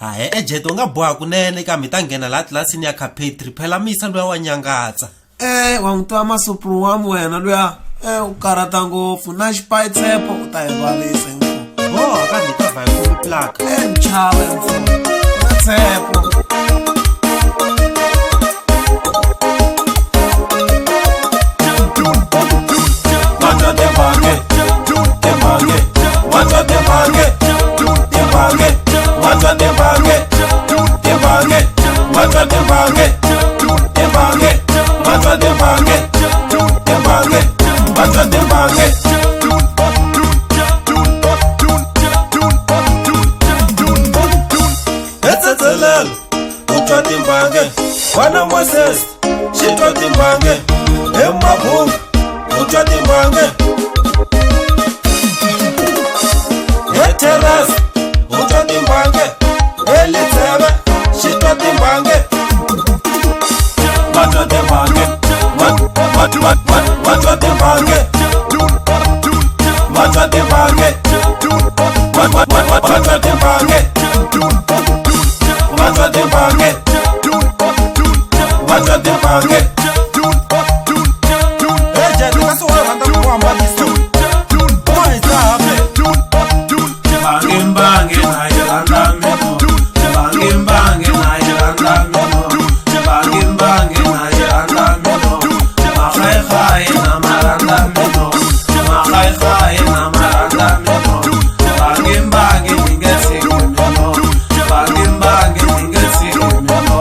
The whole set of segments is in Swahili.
Hayi ejeto nga boha kunene ka mita nghena la tlasini ya Capetri phela misa loya wa nyangatsa. Wa n'wi masupru wa wena loya u karata ngopfu na xipayitsepo u ta yivalisa mfu. Ka mita va ku plaka. Nchave mfu. Na tsepo. Wana Moses, shitwa timbange, Mabungu, utwa timbange. Teras, utwa timbange, Elitsebe, shitwa timbange. Watwa timbange, watwa timbange. Watwa timbange, watwa timbange. Watwa timbange. Watch out the bang Eje ndikasi wa randa kuamba liso Boy sabe Bange na yiranda meno Bange na yiranda meno Bange na yiranda meno Makhai na maranda meno Makhai na maranda meno Bange ningesi meno Bange ningesi meno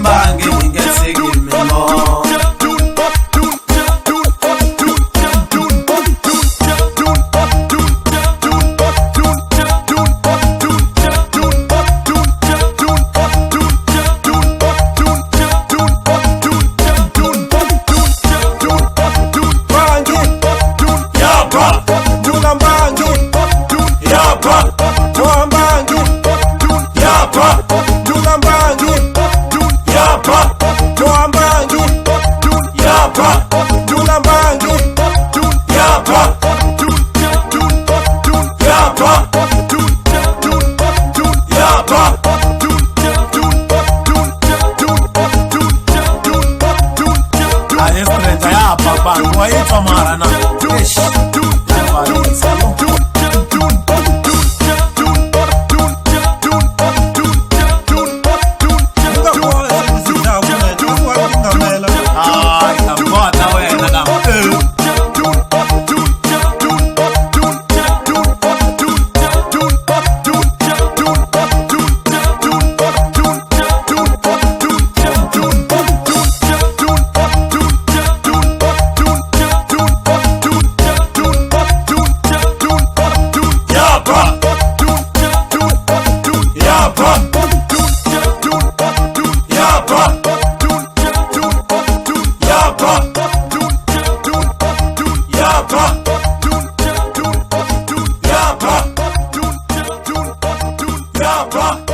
Bange ningesi meno Yapa